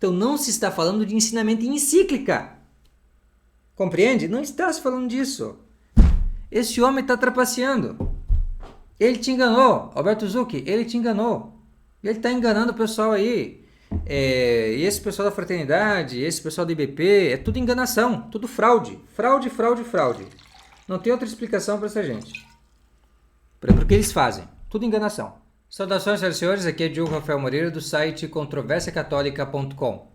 Então não se está falando de ensinamento em encíclica. Compreende? Não está se falando disso. Esse homem está trapaceando. Ele te enganou, Alberto Zucchi, ele te enganou. Ele está enganando o pessoal aí. Esse pessoal da fraternidade, esse pessoal do IBP, é tudo enganação, tudo fraude. Fraude, fraude, fraude. Não tem outra explicação para essa gente. Para o que eles fazem. Tudo enganação. Saudações, senhoras e senhores. Aqui é Diogo Rafael Moreira do site controversiacatólica.com.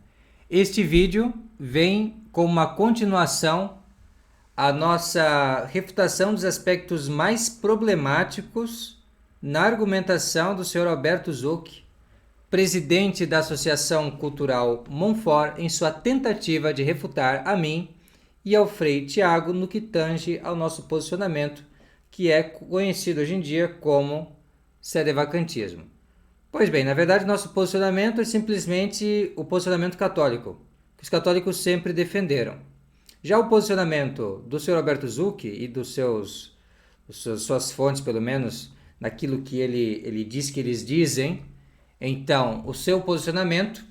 Este vídeo vem como uma continuação à nossa refutação dos aspectos mais problemáticos na argumentação do senhor Alberto Zucchi, presidente da Associação Cultural Montfort, em sua tentativa de refutar a mim e ao Frei Tiago no que tange ao nosso posicionamento, que é conhecido hoje em dia como sedevacantismo. Pois bem, na verdade, nosso posicionamento é simplesmente o posicionamento católico, que os católicos sempre defenderam. Já o posicionamento do Sr. Alberto Zucchi e suas fontes, pelo menos, naquilo que ele diz que eles dizem, então, o seu posicionamento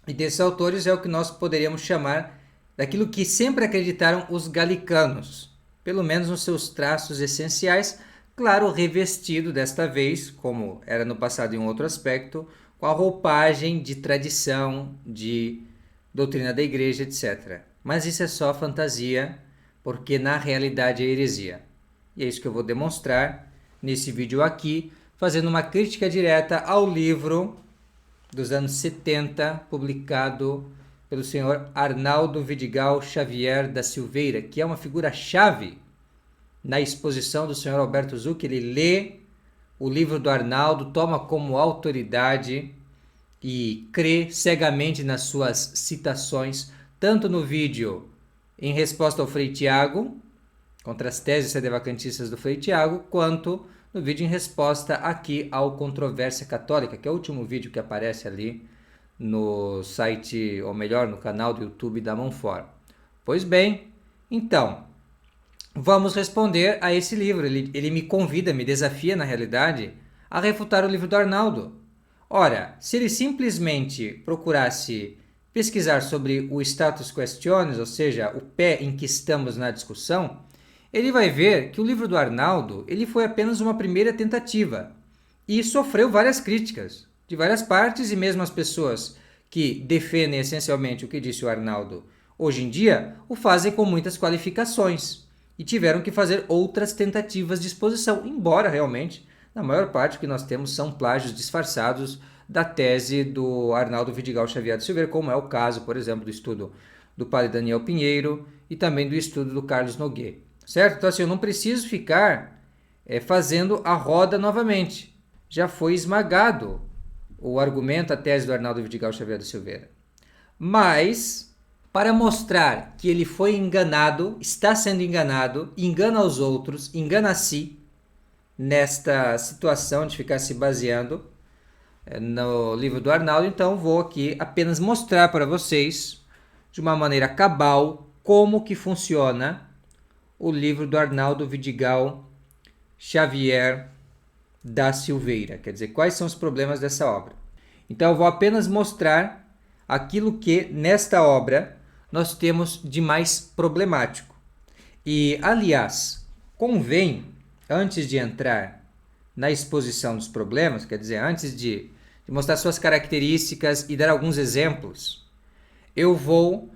e desses autores é o que nós poderíamos chamar daquilo que sempre acreditaram os galicanos, pelo menos nos seus traços essenciais, claro, revestido desta vez, como era no passado em um outro aspecto, com a roupagem de tradição, de doutrina da igreja, etc. Mas isso é só fantasia, porque na realidade é heresia. E é isso que eu vou demonstrar nesse vídeo aqui, fazendo uma crítica direta ao livro dos anos 70, publicado pelo senhor Arnaldo Vidigal Xavier da Silveira, que é uma figura-chave na exposição do senhor Alberto Zucchi. Ele lê o livro do Arnaldo, toma como autoridade e crê cegamente nas suas citações, tanto no vídeo em resposta ao Frei Tiago, contra as teses sedevacantistas do Frei Tiago, quanto no vídeo em resposta aqui ao Controvérsia Católica, que é o último vídeo que aparece ali no site, ou melhor, no canal do YouTube da Montfort. Pois bem, então, vamos responder a esse livro. Ele me convida, me desafia, na realidade, a refutar o livro do Arnaldo. Ora, se ele simplesmente procurasse pesquisar sobre o status questionis, ou seja, o pé em que estamos na discussão, ele vai ver que o livro do Arnaldo ele foi apenas uma primeira tentativa e sofreu várias críticas de várias partes, e mesmo as pessoas que defendem essencialmente o que disse o Arnaldo hoje em dia o fazem com muitas qualificações e tiveram que fazer outras tentativas de exposição, embora realmente na maior parte o que nós temos são plágios disfarçados da tese do Arnaldo Vidigal Xavier de Silveira, como é o caso, por exemplo, do estudo do padre Daniel Pinheiro e também do estudo do Carlos Nogueira, certo? Então assim, eu não preciso ficar fazendo a roda novamente. Já foi esmagado o argumento, a tese do Arnaldo Vidigal Xavier de Silveira. Mas, para mostrar que ele foi enganado, está sendo enganado, engana os outros, engana a si, nesta situação de ficar se baseando no livro do Arnaldo, então vou aqui apenas mostrar para vocês, de uma maneira cabal, como que funciona o livro do Arnaldo Vidigal Xavier da Silveira, quer dizer, quais são os problemas dessa obra. Então eu vou apenas mostrar aquilo que nesta obra nós temos de mais problemático. E, aliás, convém, antes de entrar na exposição dos problemas, quer dizer, antes de mostrar suas características e dar alguns exemplos, eu vou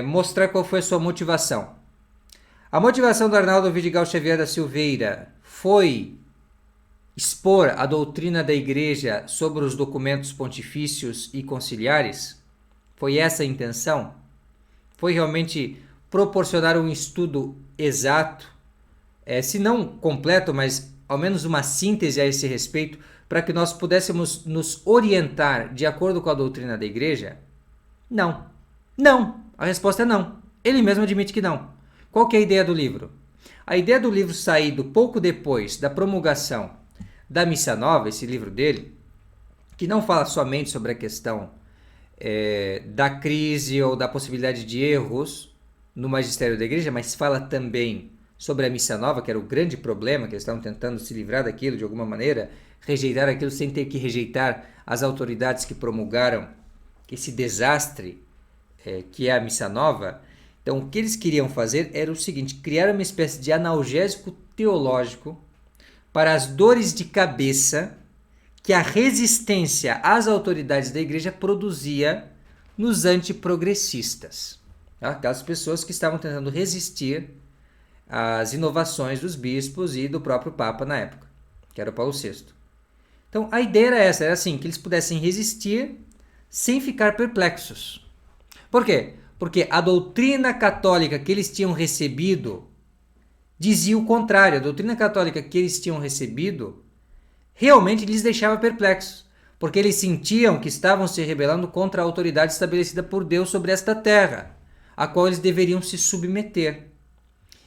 mostrar qual foi a sua motivação. A motivação do Arnaldo Vidigal Xavier da Silveira foi expor a doutrina da Igreja sobre os documentos pontifícios e conciliares? Foi essa a intenção? Foi realmente proporcionar um estudo exato, se não completo, mas ao menos uma síntese a esse respeito, para que nós pudéssemos nos orientar de acordo com a doutrina da Igreja? Não. Não. A resposta é não. Ele mesmo admite que não. Qual que é a ideia do livro? A ideia do livro saído pouco depois da promulgação da Missa Nova, esse livro dele, que não fala somente sobre a questão da crise ou da possibilidade de erros no magistério da Igreja, mas fala também sobre a Missa Nova, que era o grande problema, que eles estavam tentando se livrar daquilo de alguma maneira, rejeitar aquilo sem ter que rejeitar as autoridades que promulgaram esse desastre que é a Missa Nova. Então, o que eles queriam fazer era o seguinte: criar uma espécie de analgésico teológico para as dores de cabeça que a resistência às autoridades da igreja produzia nos antiprogressistas. Aquelas pessoas que estavam tentando resistir às inovações dos bispos e do próprio Papa na época, que era o Paulo VI. Então, a ideia era essa, era assim, que eles pudessem resistir sem ficar perplexos. Por quê? Porque a doutrina católica que eles tinham recebido dizia o contrário. A doutrina católica que eles tinham recebido realmente lhes deixava perplexos, porque eles sentiam que estavam se rebelando contra a autoridade estabelecida por Deus sobre esta terra, a qual eles deveriam se submeter.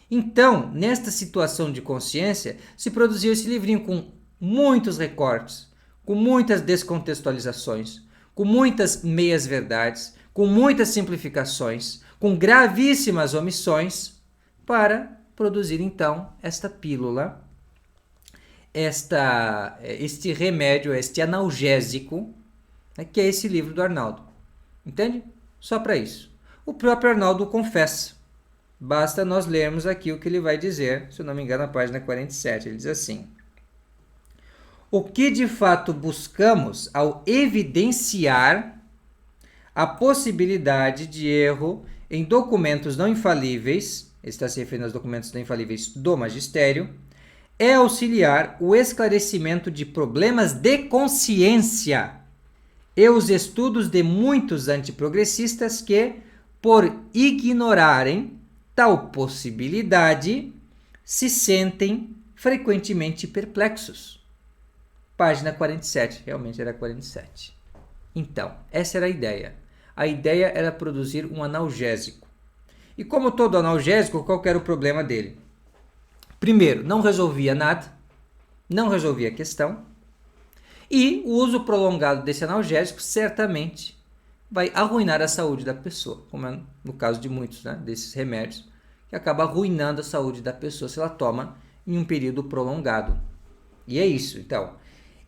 Então, nesta situação de consciência, se produziu esse livrinho com muitos recortes, com muitas descontextualizações, com muitas meias-verdades, com muitas simplificações, com gravíssimas omissões, para produzir então esta pílula, este remédio, este analgésico, que é esse livro do Arnaldo. Entende? Só para isso. O próprio Arnaldo confessa. Basta nós lermos aqui o que ele vai dizer, se eu não me engano, na página 47. Ele diz assim: o que de fato buscamos ao evidenciar a possibilidade de erro em documentos não infalíveis, ele está se referindo aos documentos não infalíveis do magistério, é auxiliar o esclarecimento de problemas de consciência e os estudos de muitos antiprogressistas que, por ignorarem tal possibilidade, se sentem frequentemente perplexos. Página 47, realmente era 47. Então, essa era a ideia. A ideia era produzir um analgésico. E como todo analgésico, qual era o problema dele? Primeiro, não resolvia nada, não resolvia a questão, e o uso prolongado desse analgésico certamente vai arruinar a saúde da pessoa, como é no caso de muitos desses remédios, que acaba arruinando a saúde da pessoa se ela toma em um período prolongado. E é isso, então,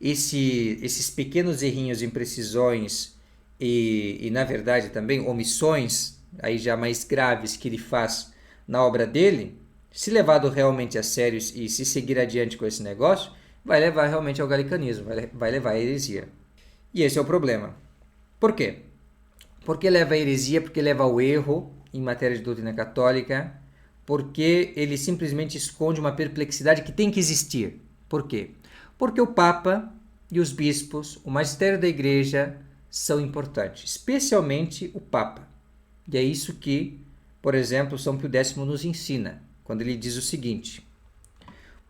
esses pequenos errinhos, imprecisões e, na verdade, também omissões, aí já mais graves, que ele faz na obra dele, se levado realmente a sério e se seguir adiante com esse negócio, vai levar realmente ao galicanismo, vai levar à heresia. E esse é o problema. Por quê? Porque leva à heresia, porque leva ao erro em matéria de doutrina católica, porque ele simplesmente esconde uma perplexidade que tem que existir. Por quê? Porque o Papa e os bispos, o magistério da igreja, são importantes, especialmente o Papa. E é isso que, por exemplo, São Pio X nos ensina, quando ele diz o seguinte: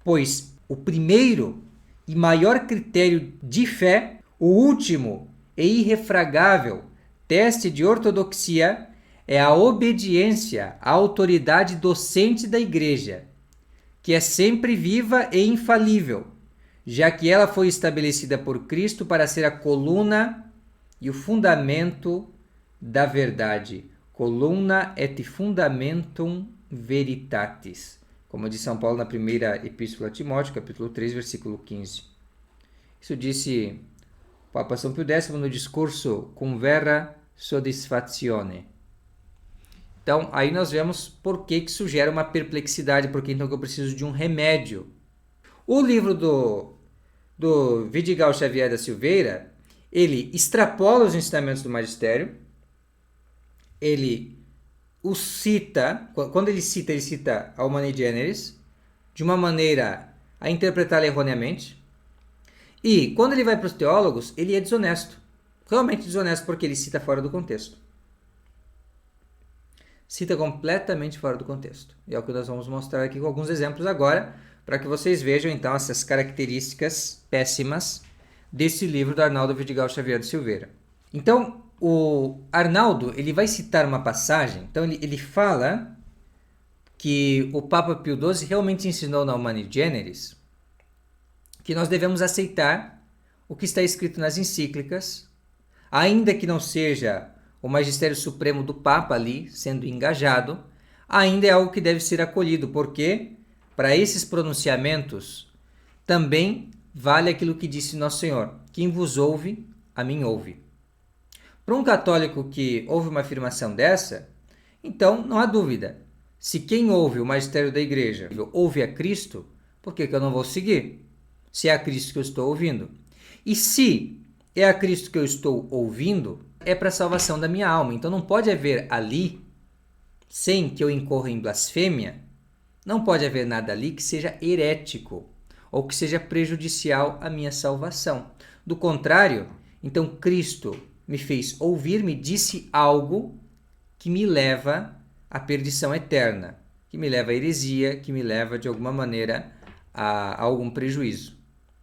pois o primeiro e maior critério de fé, o último e irrefragável teste de ortodoxia, é a obediência à autoridade docente da Igreja, que é sempre viva e infalível, já que ela foi estabelecida por Cristo para ser a coluna e o fundamento da verdade. Columna et fundamentum veritatis, como diz São Paulo na primeira epístola a Timóteo, capítulo 3, versículo 15. Isso disse o Papa São Pio X no discurso Cum Verra Soddisfazione. Então, aí nós vemos por que isso gera uma perplexidade, porque então eu preciso de um remédio. O livro do Vidigal Xavier da Silveira, ele extrapola os ensinamentos do magistério, ele os cita, quando ele cita a Humani Generis, de uma maneira a interpretá-la erroneamente, e quando ele vai para os teólogos, ele é desonesto, realmente desonesto, porque ele cita fora do contexto. Cita completamente fora do contexto. E é o que nós vamos mostrar aqui com alguns exemplos agora, para que vocês vejam então essas características péssimas desse livro do Arnaldo Vidigal Xavier de Silveira. Então, o Arnaldo ele vai citar uma passagem, então ele fala que o Papa Pio XII realmente ensinou na Humani Generis que nós devemos aceitar o que está escrito nas encíclicas, ainda que não seja o magistério supremo do Papa ali sendo engajado, ainda é algo que deve ser acolhido, porque para esses pronunciamentos também vale aquilo que disse Nosso Senhor: quem vos ouve, a mim ouve. Para um católico que ouve uma afirmação dessa, então não há dúvida. Se quem ouve o magistério da igreja ouve a Cristo, por que eu não vou seguir? Se é a Cristo que eu estou ouvindo. E se é a Cristo que eu estou ouvindo, é para a salvação da minha alma. Então não pode haver ali, sem que eu incorra em blasfêmia, não pode haver nada ali que seja herético ou que seja prejudicial à minha salvação. Do contrário, então Cristo me fez ouvir, me disse algo que me leva à perdição eterna, que me leva à heresia, que me leva de alguma maneira a algum prejuízo.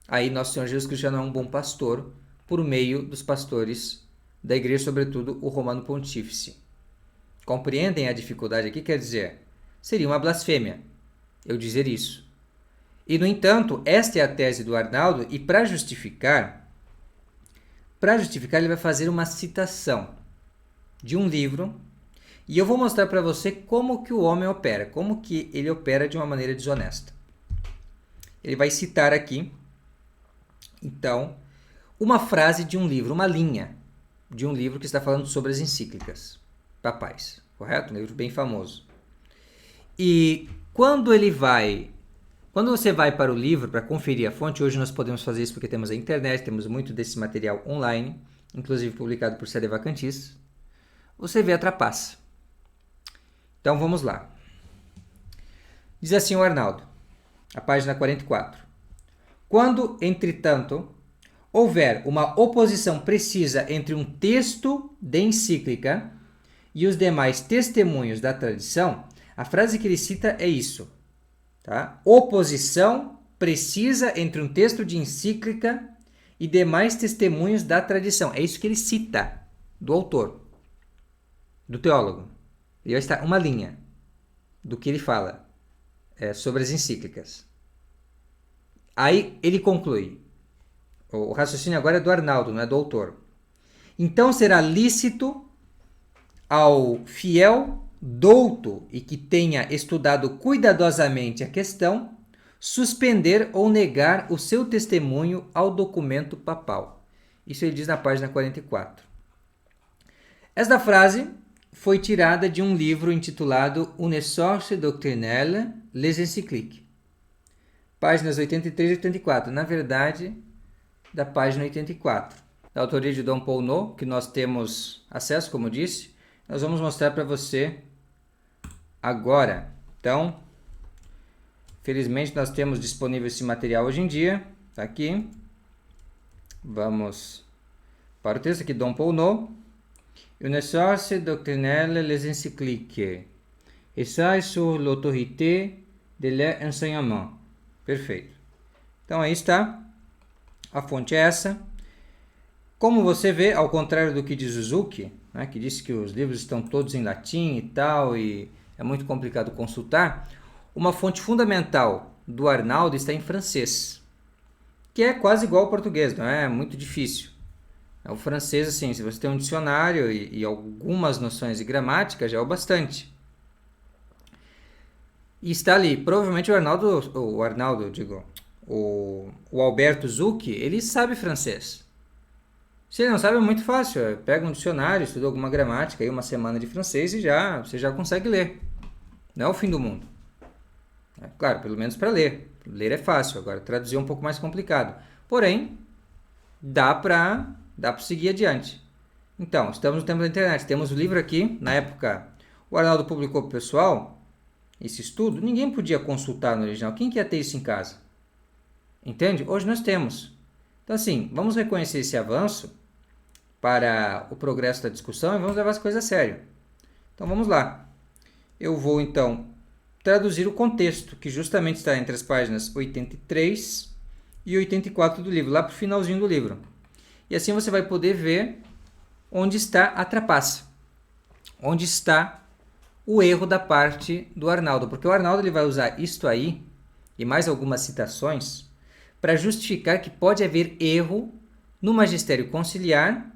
Aí nosso Senhor Jesus Cristo já não é um bom pastor por meio dos pastores da igreja, sobretudo o Romano Pontífice. Compreendem a dificuldade aqui? Quer dizer, seria uma blasfêmia eu dizer isso. E, no entanto, esta é a tese do Arnaldo, e para justificar, ele vai fazer uma citação de um livro, e eu vou mostrar para você como que o homem opera, como que ele opera de uma maneira desonesta. Ele vai citar aqui, então, uma frase de um livro, uma linha de um livro que está falando sobre as encíclicas papais, correto? Um livro bem famoso. E quando você vai para o livro para conferir a fonte, hoje nós podemos fazer isso porque temos a internet, temos muito desse material online, inclusive publicado por Sede Vacantis, você vê a trapaça. Então vamos lá. Diz assim o Arnaldo, a página 44. Quando, entretanto, houver uma oposição precisa entre um texto de encíclica e os demais testemunhos da tradição, a frase que ele cita é isso. Tá? Oposição precisa entre um texto de encíclica e demais testemunhos da tradição. É isso que ele cita do autor, do teólogo. E vai estar uma linha do que ele fala sobre as encíclicas. Aí ele conclui. O raciocínio agora é do Arnaldo, não é do autor. Então será lícito ao fiel douto e que tenha estudado cuidadosamente a questão, suspender ou negar o seu testemunho ao documento papal. Isso ele diz na página 44. Esta frase foi tirada de um livro intitulado Une source doctrinelle, les encycliques, páginas 83 e 84. Na verdade, da página 84. Da autoria de Dom Paul No, que nós temos acesso, como disse, nós vamos mostrar para você agora. Então, felizmente nós temos disponível esse material hoje em dia. Está aqui. Vamos para o texto aqui, Dom Paul No. Une source doctrinelle, les encycliques. Essai sur l'autorité de l'enseignement. Perfeito. Então aí está. A fonte é essa. Como você vê, ao contrário do que diz o Zucchi, né, que disse que os livros estão todos em latim e tal, e é muito complicado consultar, uma fonte fundamental do Arnaldo está em francês, que é quase igual ao português, não é muito difícil. O francês, assim, se você tem um dicionário e algumas noções de gramática, já é o bastante. E está ali, provavelmente o Alberto Zucchi, ele sabe francês. Se ele não sabe, é muito fácil. Pega um dicionário, estuda alguma gramática, aí uma semana de francês e você já consegue ler. Não é o fim do mundo. Claro, pelo menos para ler. Ler é fácil, agora traduzir é um pouco mais complicado. Porém, dá para seguir adiante. Então, estamos no tempo da internet. Temos o livro aqui. Na época, o Arnaldo publicou para o pessoal esse estudo. Ninguém podia consultar no original. Quem que ia ter isso em casa? Entende? Hoje nós temos. Então, assim, vamos reconhecer esse avanço para o progresso da discussão e vamos levar as coisas a sério. Então, vamos lá. Eu vou, então, traduzir o contexto, que justamente está entre as páginas 83 e 84 do livro, lá para o finalzinho do livro. E assim você vai poder ver onde está a trapaça, onde está o erro da parte do Arnaldo, porque o Arnaldo ele vai usar isto aí e mais algumas citações para justificar que pode haver erro no magistério conciliar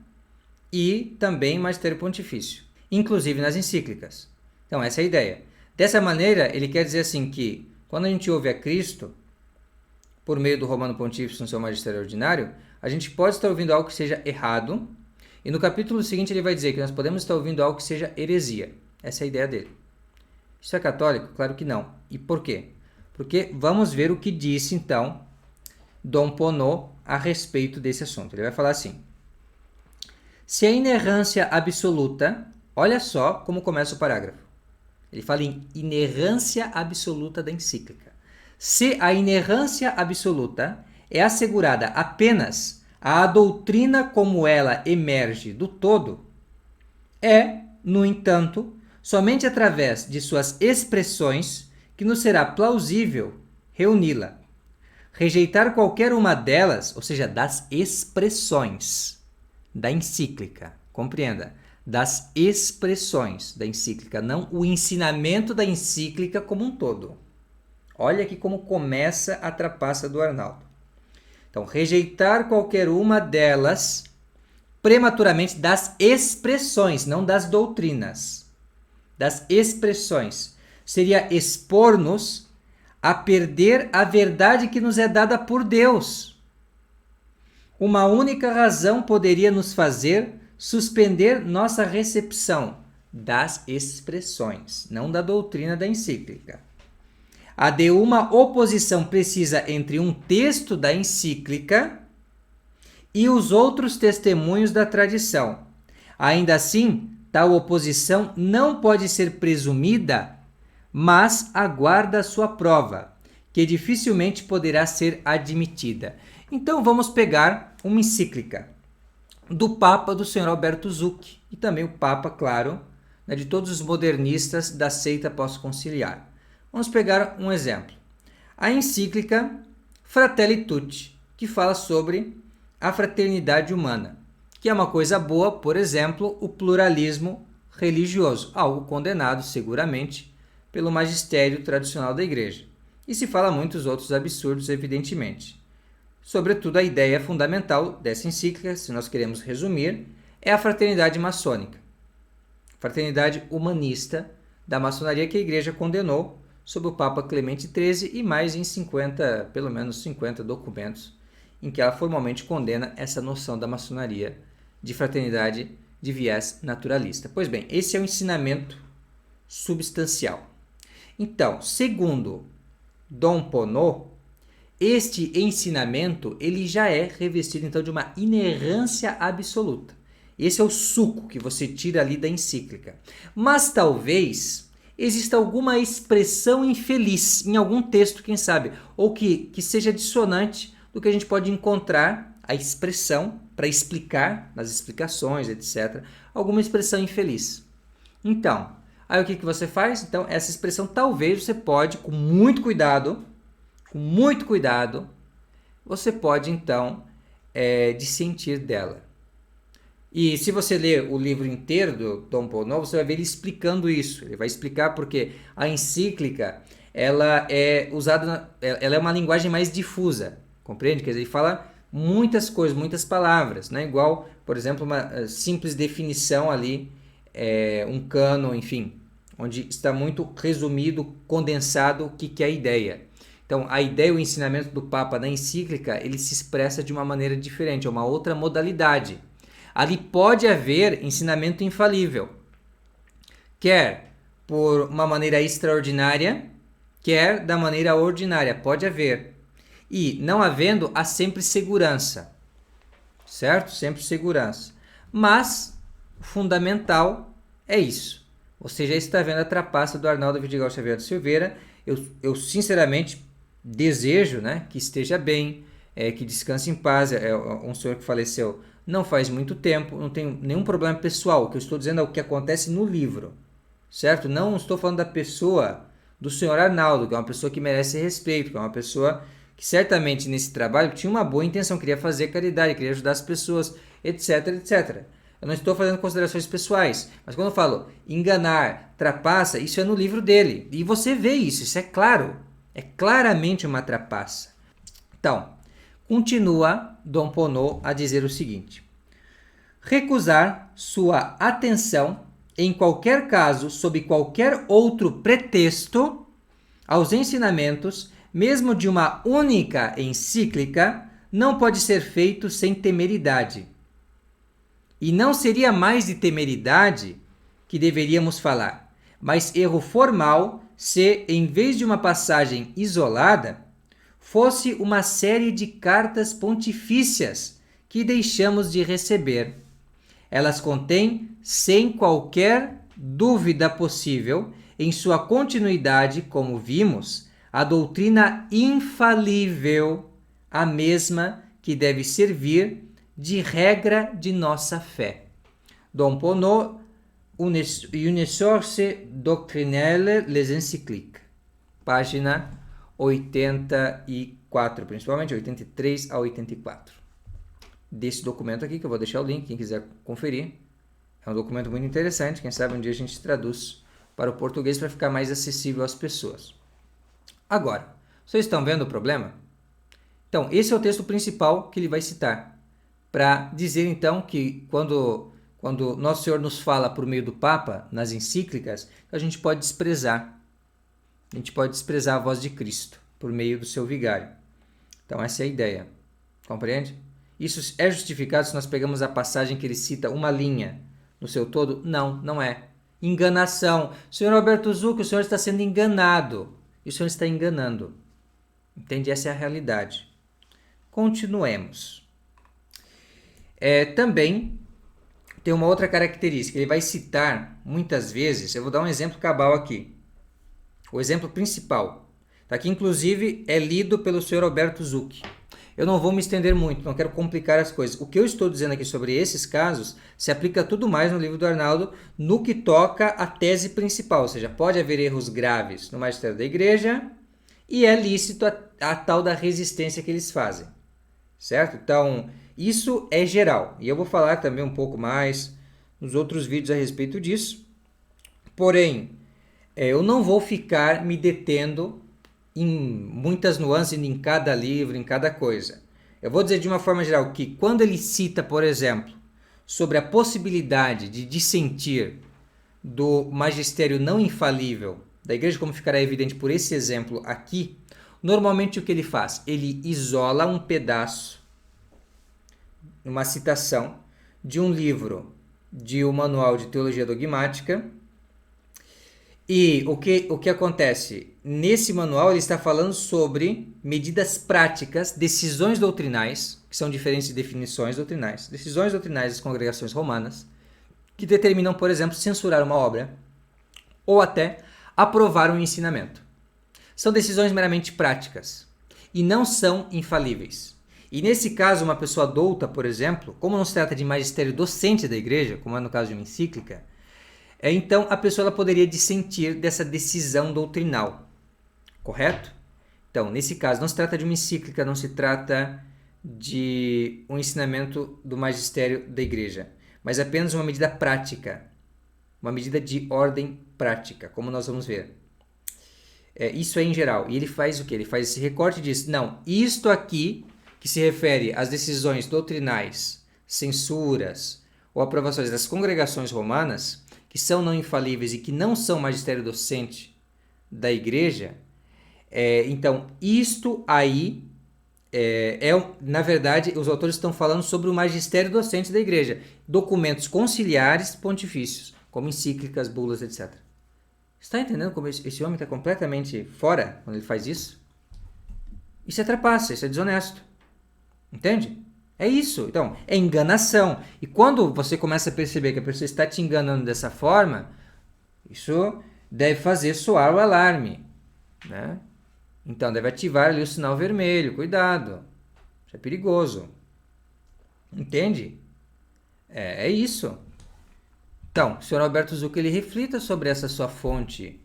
e também magistério pontifício, inclusive nas encíclicas. Então essa é a ideia. Dessa maneira, ele quer dizer assim que quando a gente ouve a Cristo por meio do Romano Pontífice no seu magistério ordinário, a gente pode estar ouvindo algo que seja errado E no capítulo seguinte ele vai dizer que nós podemos estar ouvindo algo que seja heresia. Essa é a ideia dele. Isso é católico? Claro que não. E por quê? Porque vamos ver o que disse, então, Dom Ponot a respeito desse assunto. Ele vai falar assim: se a inerrância absoluta, olha só como começa o parágrafo. Ele fala em inerrância absoluta da encíclica. Se a inerrância absoluta é assegurada apenas à doutrina como ela emerge do todo, é, no entanto, somente através de suas expressões que nos será plausível reuni-la. Rejeitar qualquer uma delas, ou seja, das expressões da encíclica, compreenda, das expressões da encíclica, não o ensinamento da encíclica como um todo. Olha aqui como começa a trapaça do Arnaldo. Então, rejeitar qualquer uma delas prematuramente das expressões, não das doutrinas, das expressões, seria expor-nos a perder a verdade que nos é dada por Deus. Uma única razão poderia nos fazer suspender nossa recepção das expressões, não da doutrina da encíclica. A de uma oposição precisa entre um texto da encíclica e os outros testemunhos da tradição. Ainda assim, tal oposição não pode ser presumida, mas aguarda sua prova, que dificilmente poderá ser admitida. Então vamos pegar uma encíclica do Papa do Sr. Alberto Zucchi, e também o Papa, claro, de todos os modernistas da seita pós-conciliar. Vamos pegar um exemplo. A encíclica Fratelli Tutti, que fala sobre a fraternidade humana, que é uma coisa boa, por exemplo, o pluralismo religioso, algo condenado seguramente pelo magistério tradicional da Igreja. E se fala muitos outros absurdos, evidentemente. Sobretudo, a ideia fundamental dessa encíclica, se nós queremos resumir, é a fraternidade maçônica, fraternidade humanista da maçonaria que a Igreja condenou sob o Papa Clemente XIII e mais em 50, pelo menos 50 documentos em que ela formalmente condena essa noção da maçonaria de fraternidade de viés naturalista. Pois bem, esse é o ensinamento substancial. Então, segundo Dom Ponot, este ensinamento ele já é revestido então de uma inerrância absoluta. Esse é o suco que você tira ali da encíclica. Mas talvez exista alguma expressão infeliz em algum texto, quem sabe, ou que seja dissonante do que a gente pode encontrar a expressão para explicar, nas explicações, etc., alguma expressão infeliz. Então, aí o que você faz? Então, essa expressão talvez você pode, com muito cuidado, você pode então dissentir dela. E se você ler o livro inteiro do Dom Ponot, você vai ver ele explicando isso. Ele vai explicar porque a encíclica ela é usada, ela é uma linguagem mais difusa, compreende? Quer dizer, ele fala muitas coisas, muitas palavras, né? Igual, por exemplo, uma simples definição ali, um cânon, enfim, onde está muito resumido, condensado o que é a ideia. Então, a ideia, o ensinamento do Papa na encíclica, ele se expressa de uma maneira diferente, é uma outra modalidade. Ali pode haver ensinamento infalível, quer por uma maneira extraordinária, quer da maneira ordinária, pode haver. E não havendo, há sempre segurança, certo? Sempre segurança. Mas o fundamental é isso. Você já está vendo a trapaça do Arnaldo Vidigal Xavier de Silveira. Eu sinceramente desejo, né, que esteja bem, que descanse em paz. É um senhor que faleceu não faz muito tempo, não tenho nenhum problema pessoal. O que eu estou dizendo é o que acontece no livro, certo? Não estou falando da pessoa do senhor Arnaldo, que é uma pessoa que merece respeito, que é uma pessoa que certamente nesse trabalho tinha uma boa intenção, queria fazer caridade, queria ajudar as pessoas, etc, etc. Eu não estou fazendo considerações pessoais, mas quando eu falo enganar, trapaça, isso é no livro dele. E você vê isso é claro, é claramente uma trapaça. Então, continua Dom Ponot a dizer o seguinte: recusar sua atenção, em qualquer caso, sob qualquer outro pretexto, aos ensinamentos, mesmo de uma única encíclica, não pode ser feito sem temeridade. E não seria mais de temeridade que deveríamos falar, mas erro formal se, em vez de uma passagem isolada, fosse uma série de cartas pontifícias que deixamos de receber. Elas contêm, sem qualquer dúvida possível, em sua continuidade, como vimos, a doutrina infalível, a mesma que deve servir de regra de nossa fé. Donc, pour une source doctrinelle, les encycliques. Página 84, principalmente 83 a 84. Desse documento aqui, que eu vou deixar o link, quem quiser conferir. É um documento muito interessante, quem sabe um dia a gente traduz para o português para ficar mais acessível às pessoas. Agora, vocês estão vendo o problema? Então, esse é o texto principal que ele vai citar, para dizer então que quando Nosso Senhor nos fala por meio do Papa, nas encíclicas, a gente pode desprezar. A gente pode desprezar a voz de Cristo por meio do seu vigário. Então, essa é a ideia. Compreende? Isso é justificado se nós pegamos a passagem que ele cita uma linha no seu todo? Não, não é. Enganação. Senhor Alberto Zucchi, o senhor está sendo enganado. E o senhor está enganando. Entende? Essa é a realidade. Continuemos. Também tem uma outra característica. Ele vai citar muitas vezes, eu vou dar um exemplo cabal aqui. O exemplo principal. Tá aqui, inclusive, é lido pelo senhor Alberto Zucchi. Eu não vou me estender muito, não quero complicar as coisas. O que eu estou dizendo aqui sobre esses casos se aplica tudo mais no livro do Arnaldo no que toca à tese principal. Ou seja, pode haver erros graves no magistério da igreja e é lícito a tal da resistência que eles fazem. Certo? Então, isso é geral. E eu vou falar também um pouco mais nos outros vídeos a respeito disso. Porém, eu não vou ficar me detendo em muitas nuances em cada livro, em cada coisa. Eu vou dizer de uma forma geral que quando ele cita, por exemplo, sobre a possibilidade de dissentir do magistério não infalível da igreja, como ficará evidente por esse exemplo aqui, normalmente o que ele faz? Ele isola um pedaço, uma citação de um livro de um manual de teologia dogmática. E o que acontece? Nesse manual ele está falando sobre medidas práticas, decisões doutrinais, que são diferentes de definições doutrinais, decisões doutrinais das congregações romanas, que determinam, por exemplo, censurar uma obra ou até aprovar um ensinamento. São decisões meramente práticas e não são infalíveis. E nesse caso, uma pessoa douta, por exemplo, como não se trata de magistério docente da igreja, como é no caso de uma encíclica, então a pessoa ela poderia dissentir dessa decisão doutrinal, correto? Então, nesse caso, não se trata de uma encíclica, não se trata de um ensinamento do magistério da igreja, mas apenas uma medida prática, uma medida de ordem prática, como nós vamos ver. Isso é em geral. E ele faz o quê? Ele faz esse recorte e diz, não, isto aqui, que se refere às decisões doutrinais, censuras ou aprovações das congregações romanas, que são não infalíveis e que não são magistério docente da igreja, então, isto aí na verdade, os autores estão falando sobre o magistério docente da igreja, documentos conciliares pontifícios, como encíclicas, bulas, etc. Está entendendo como esse homem está completamente fora quando ele faz isso? Isso é trapaça, isso é desonesto. Entende? É isso. Então, é enganação. E quando você começa a perceber que a pessoa está te enganando dessa forma, isso deve fazer soar o alarme, né? Então, deve ativar ali o sinal vermelho. Cuidado. Isso é perigoso. Entende? É isso. Então, o senhor Alberto Zucchi, ele reflita sobre essa sua fonte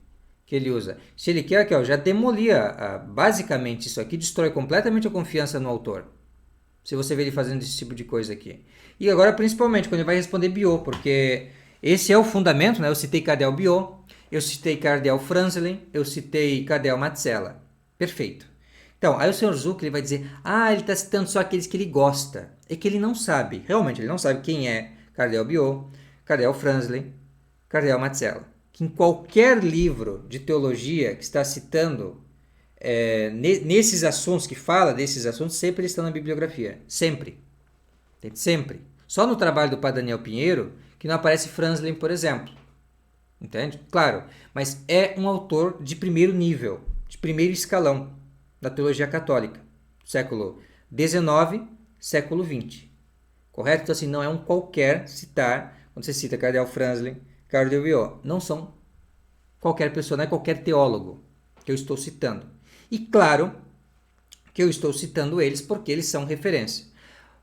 que ele usa. Se ele quer, já demolia, basicamente, isso aqui destrói completamente a confiança no autor. Se você vê ele fazendo esse tipo de coisa aqui. E agora, principalmente, quando ele vai responder Biot, porque esse é o fundamento, né? Eu citei Cardeal Biot, eu citei Cardeal Franzlin, eu citei Cardeal Mazzella. Perfeito. Então, aí o senhor Zucchi ele vai dizer, ele está citando só aqueles que ele gosta. É que ele não sabe, realmente, ele não sabe quem é Cardeal Biot, Cardeal Franzlin, Cardeal Mazzella. Que em qualquer livro de teologia que está citando nesses assuntos, que fala desses assuntos, sempre eles estão na bibliografia. Sempre. Sempre. Só no trabalho do Padre Daniel Pinheiro que não aparece Franzlen, por exemplo. Entende? Claro, mas é um autor de primeiro nível, de primeiro escalão da teologia católica. Século XIX, século XX. Correto? Então, assim, não é um qualquer citar, quando você cita Cardeal Franzlen, Cardeal Biot. Não são qualquer pessoa, não é qualquer teólogo que eu estou citando. E claro que eu estou citando eles porque eles são referência.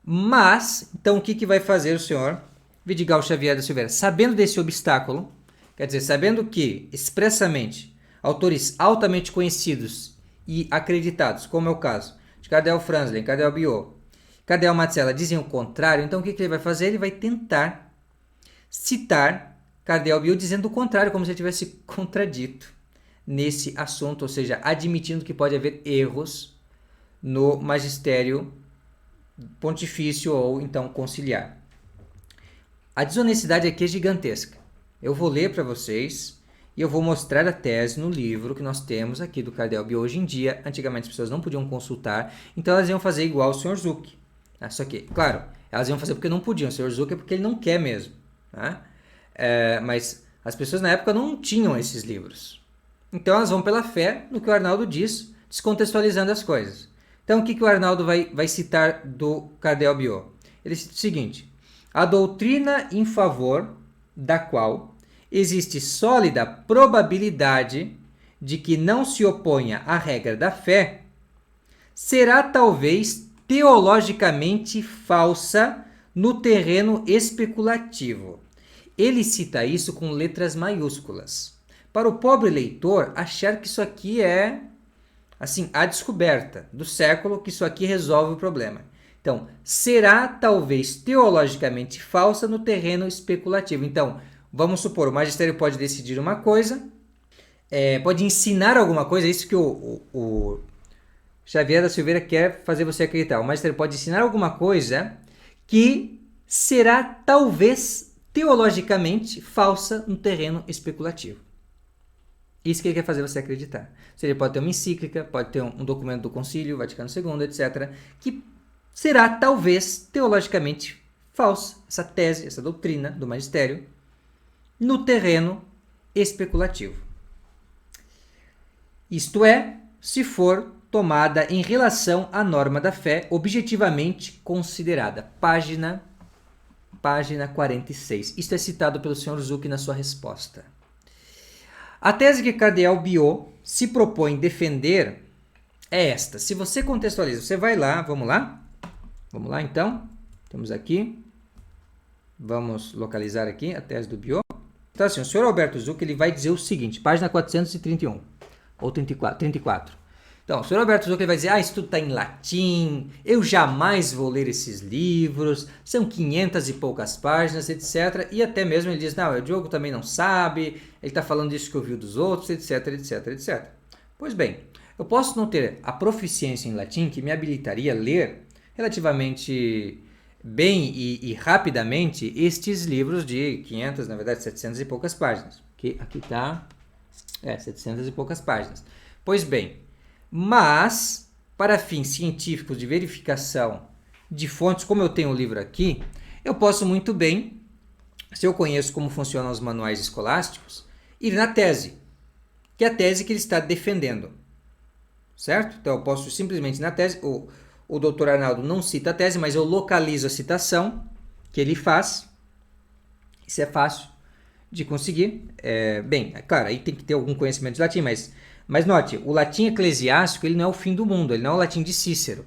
Mas, então, o que vai fazer o senhor Vidigal Xavier da Silveira? Sabendo desse obstáculo, quer dizer, sabendo que, expressamente, autores altamente conhecidos e acreditados, como é o caso de Cardeal Franzlen, Cardeal Biot, Cardeal Mazzella, dizem o contrário, então o que ele vai fazer? Ele vai tentar citar Cardeal Biot dizendo o contrário, como se ele tivesse contradito nesse assunto, ou seja, admitindo que pode haver erros no magistério pontifício ou então conciliar. A desonestidade aqui é gigantesca. Eu vou ler para vocês e eu vou mostrar a tese no livro que nós temos aqui do Cardeal Biot hoje em dia. Antigamente as pessoas não podiam consultar, então elas iam fazer igual o Sr. Zucchi. Só que, claro, elas iam fazer porque não podiam. O Sr. Zucchi é porque ele não quer mesmo. Né? Mas as pessoas na época não tinham esses livros. Então elas vão pela fé no que o Arnaldo diz, descontextualizando as coisas. Então o que o Arnaldo vai citar do Cardeal Biot? Ele cita o seguinte: a doutrina em favor da qual existe sólida probabilidade de que não se oponha à regra da fé será talvez teologicamente falsa no terreno especulativo. Ele cita isso com letras maiúsculas. Para o pobre leitor achar que isso aqui é assim, a descoberta do século, que isso aqui resolve o problema. Então, será talvez teologicamente falsa no terreno especulativo. Então, vamos supor, o magistério pode decidir uma coisa, pode ensinar alguma coisa, é isso que o Xavier da Silveira quer fazer você acreditar. O magistério pode ensinar alguma coisa que será talvez teologicamente falsa no terreno especulativo. Isso que ele quer fazer você acreditar. Ou seja, pode ter uma encíclica, pode ter um documento do Concílio, Vaticano II, etc., que será talvez teologicamente falsa, essa tese, essa doutrina do magistério, no terreno especulativo. Isto é, se for tomada em relação à norma da fé objetivamente considerada. Página 46. Isto é citado pelo Sr. Zucchi na sua resposta. A tese que Cardeal Biot se propõe defender é esta. Se você contextualiza, você vai lá, vamos lá? Vamos lá então. Temos aqui. Vamos localizar aqui a tese do Biot. Então assim, o Sr. Alberto Zucchi ele vai dizer o seguinte, página 431 ou 34. Então, o Sr. Alberto Zucchi vai dizer, isso tudo está em latim, eu jamais vou ler esses livros, são 500 e poucas páginas, etc. E até mesmo ele diz, não, o Diogo também não sabe, ele está falando isso que ouviu dos outros, etc, etc, etc. Pois bem, eu posso não ter a proficiência em latim que me habilitaria a ler relativamente bem e rapidamente estes livros de 500, na verdade 700 e poucas páginas. Que aqui está 700 e poucas páginas. Pois bem, mas para fins científicos de verificação de fontes, como eu tenho o livro aqui, eu posso muito bem, se eu conheço como funcionam os manuais escolásticos, ir na tese, que é a tese que ele está defendendo. Certo? Então eu posso simplesmente na tese, o Dr. Arnaldo não cita a tese, mas eu localizo a citação que ele faz. Isso é fácil de conseguir. Bem, é claro, aí tem que ter algum conhecimento de latim, mas note, o latim eclesiástico ele não é o fim do mundo, ele não é o latim de Cícero.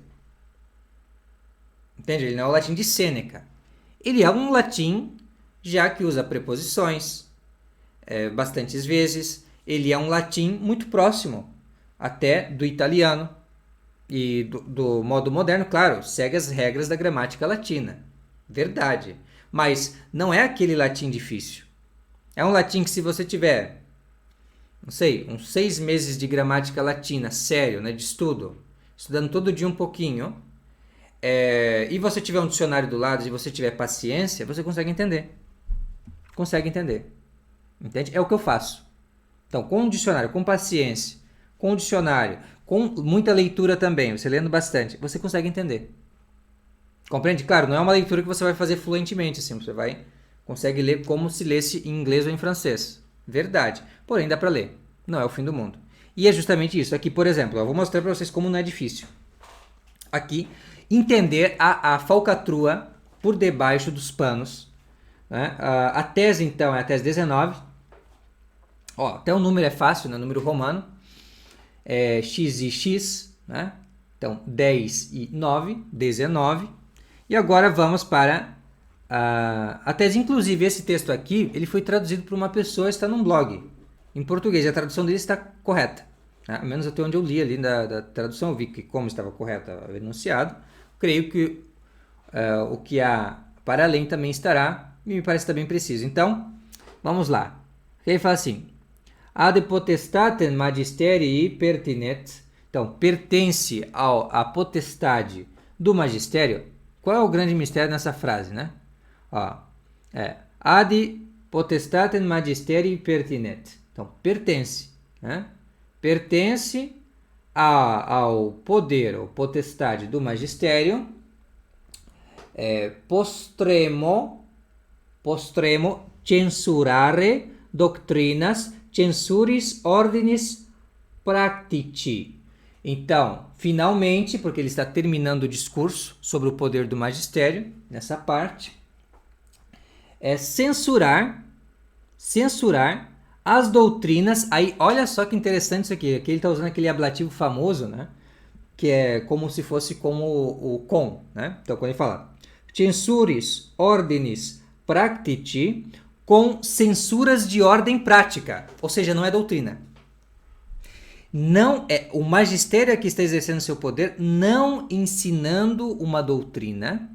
Entende? Ele não é o latim de Sêneca. Ele é um latim já que usa preposições bastantes vezes. Ele é um latim muito próximo até do italiano e do modo moderno, claro, segue as regras da gramática latina. Verdade. Mas não é aquele latim difícil. É um latim que se você tiver, não sei, uns 6 meses de gramática latina, sério, né, de estudo, estudando todo dia um pouquinho, e você tiver um dicionário do lado e você tiver paciência, você consegue entender. Consegue entender. Entende? É o que eu faço. Então, com um dicionário, com paciência, com um dicionário, com muita leitura também, você lendo bastante, você consegue entender. Compreende? Claro, não é uma leitura que você vai fazer fluentemente, assim, você consegue ler como se lesse em inglês ou em francês. Verdade. Porém, dá para ler. Não é o fim do mundo. E é justamente isso. Aqui, por exemplo, eu vou mostrar para vocês como não é difícil. Aqui, entender a falcatrua por debaixo dos panos. Né? A tese, então, é a tese 19. Ó, até o número é fácil, né? Número romano. É x e x, né? Então, 10 e 9, 19. E agora vamos para a tese. Inclusive, esse texto aqui, ele foi traduzido por uma pessoa, está num blog em português. E a tradução dele está correta. Né? Ao menos até onde eu li ali da tradução, eu vi que como estava correta o enunciado. Creio que o que há para além também estará, e me parece estar bem preciso. Então, vamos lá. Ele fala assim: ad potestatem magisterii pertinet. Então, pertence à potestade do magistério. Qual é o grande mistério nessa frase, né? Ó, ad potestatem magisterii pertinet. Então, pertence, né? Pertence ao poder ou potestade do magistério, postremo censurare doctrinas censuris ordinis practici. Então, finalmente, porque ele está terminando o discurso sobre o poder do magistério, nessa parte, é censurar as doutrinas. Aí, olha só que interessante isso aqui. Aqui ele está usando aquele ablativo famoso, né? Que é como se fosse como o com, né? Então, quando ele fala censuris ordinis practici, com censuras de ordem prática, ou seja, não é doutrina. Não é o magistério que está exercendo seu poder, não ensinando uma doutrina,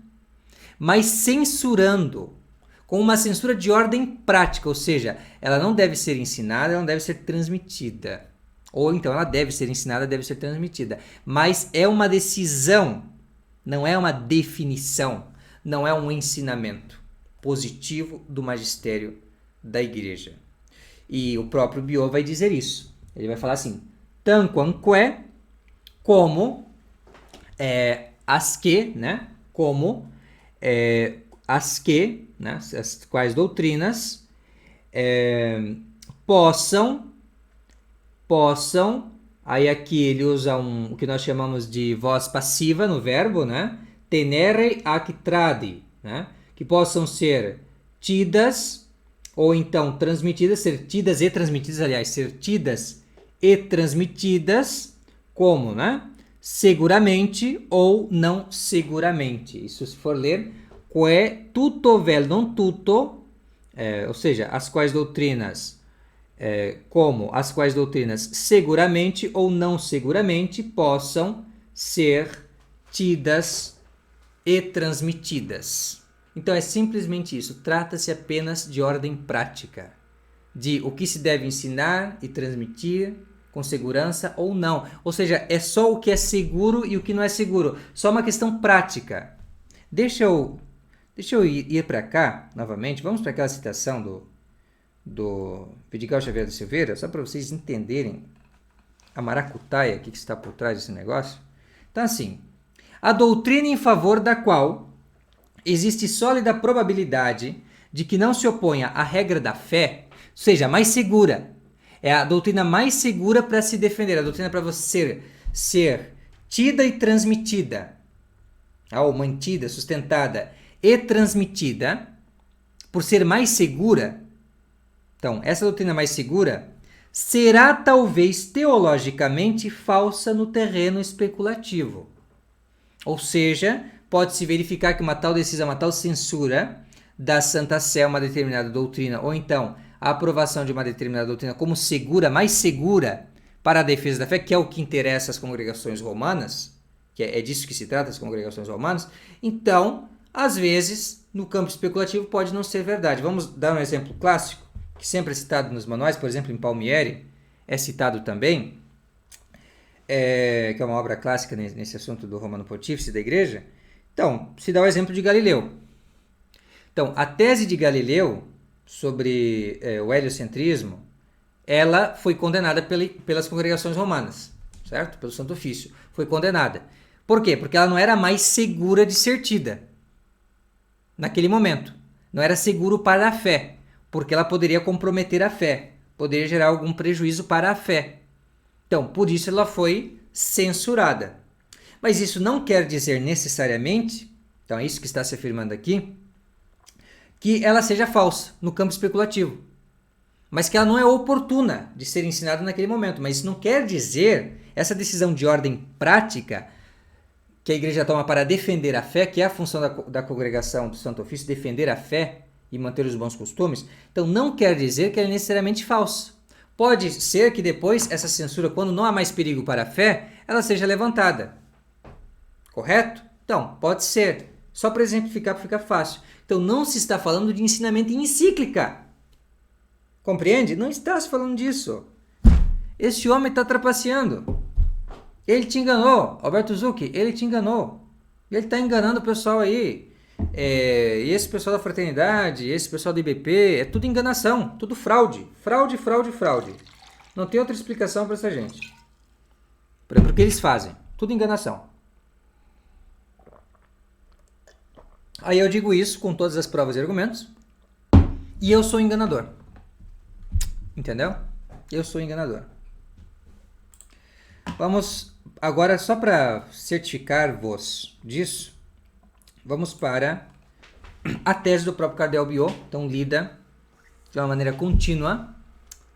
mas censurando, com uma censura de ordem prática, ou seja, ela não deve ser ensinada, ela não deve ser transmitida. Ou então ela deve ser ensinada, deve ser transmitida. Mas é uma decisão, não é uma definição, não é um ensinamento positivo do magistério da igreja. E o próprio Biot vai dizer isso. Ele vai falar assim: tanquamque, como as que, né? Como as que, né? As quais doutrinas possam, aí aqui ele usa o que nós chamamos de voz passiva no verbo, né? Tenere ac tradi, né? Que possam ser tidas ou então transmitidas, ser tidas e transmitidas, aliás, ser tidas e transmitidas como, né? Seguramente ou não seguramente. Isso se for ler, que tutto vel non tutto, ou seja, as quais doutrinas, como as quais doutrinas seguramente ou não seguramente possam ser tidas e transmitidas. Então é simplesmente isso, trata-se apenas de ordem prática, de o que se deve ensinar e transmitir com segurança ou não. Ou seja, é só o que é seguro e o que não é seguro, só uma questão prática. Deixa eu ir para cá novamente, vamos para aquela citação do Vidigal Xavier da Silveira, só para vocês entenderem a maracutaia que está por trás desse negócio. Então assim, a doutrina em favor da qual existe sólida probabilidade de que não se oponha à regra da fé, ou seja, mais segura. É a doutrina mais segura para se defender, a doutrina para você ser tida e transmitida, ou mantida, sustentada e transmitida, por ser mais segura. Então, essa doutrina mais segura será talvez teologicamente falsa no terreno especulativo. Ou seja, pode-se verificar que uma tal decisão, uma tal censura da Santa Sé, uma determinada doutrina, ou então a aprovação de uma determinada doutrina como segura, mais segura para a defesa da fé, que é o que interessa às congregações romanas, que é disso que se trata, as congregações romanas, então, às vezes, no campo especulativo pode não ser verdade. Vamos dar um exemplo clássico, que sempre é citado nos manuais, por exemplo, em Palmieri, é citado também, que é uma obra clássica nesse assunto do Romano Pontífice da Igreja. Então, se dá o exemplo de Galileu. Então, a tese de Galileu sobre o heliocentrismo, ela foi condenada pelas congregações romanas, certo? Pelo Santo Ofício. Foi condenada. Por quê? Porque ela não era mais segura de ser tida naquele momento. Não era seguro para a fé, porque ela poderia comprometer a fé, poderia gerar algum prejuízo para a fé. Então, por isso ela foi censurada. Mas isso não quer dizer necessariamente, então é isso que está se afirmando aqui, que ela seja falsa no campo especulativo. Mas que ela não é oportuna de ser ensinada naquele momento. Mas isso não quer dizer, essa decisão de ordem prática que a igreja toma para defender a fé, que é a função da congregação do Santo Ofício, defender a fé e manter os bons costumes, então não quer dizer que ela é necessariamente falsa. Pode ser que depois essa censura, quando não há mais perigo para a fé, ela seja levantada. Correto? Então, pode ser. Só para exemplificar, para ficar fácil. Então, não se está falando de ensinamento em encíclica. Compreende? Não está se falando disso. Esse homem está trapaceando. Ele te enganou, Alberto Zucchi, ele te enganou. Ele está enganando o pessoal aí. E esse pessoal da fraternidade, esse pessoal do IBP, é tudo enganação, tudo fraude. Fraude, fraude, fraude. Não tem outra explicação para essa gente. Para o que eles fazem. Tudo enganação. Aí eu digo isso com todas as provas e argumentos. E eu sou enganador. Entendeu? Eu sou enganador. Vamos agora, só para certificar-vos disso, vamos para a tese do próprio Cardeal Biot, então lida de uma maneira contínua,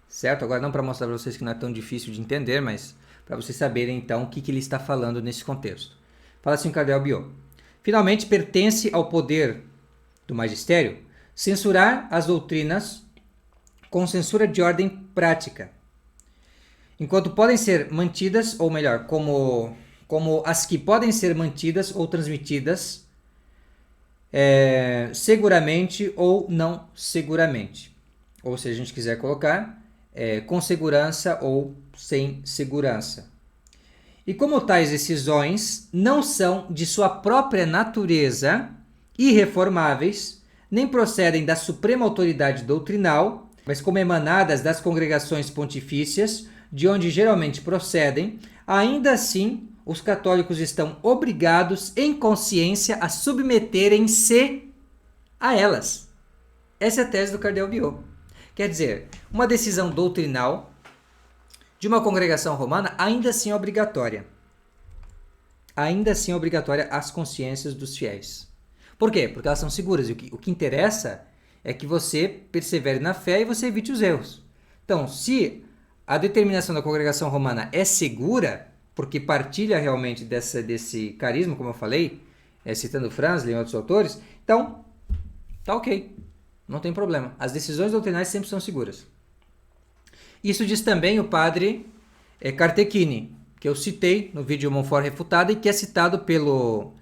certo? Agora não para mostrar para vocês que não é tão difícil de entender, mas para vocês saberem então o que ele está falando nesse contexto. Fala assim o Cardeal Biot. Finalmente, pertence ao poder do magistério censurar as doutrinas com censura de ordem prática, enquanto podem ser mantidas, ou melhor, como as que podem ser mantidas ou transmitidas seguramente ou não seguramente. Ou se a gente quiser colocar, com segurança ou sem segurança. E como tais decisões não são de sua própria natureza irreformáveis, nem procedem da suprema autoridade doutrinal, mas como emanadas das congregações pontifícias, de onde geralmente procedem, ainda assim os católicos estão obrigados em consciência a submeterem-se a elas. Essa é a tese do Cardeal Biot. Quer dizer, uma decisão doutrinal de uma congregação romana ainda assim é obrigatória. Ainda assim é obrigatória às consciências dos fiéis. Por quê? Porque elas são seguras. E o que interessa é que você persevere na fé e você evite os erros. Então, se a determinação da congregação romana é segura, porque partilha realmente desse carisma, como eu falei, citando Franzl e outros autores, então, tá ok. Não tem problema. As decisões doutrinais sempre são seguras. Isso diz também o padre Cartechini, que eu citei no vídeo Montfort Refutado e que é citado pelo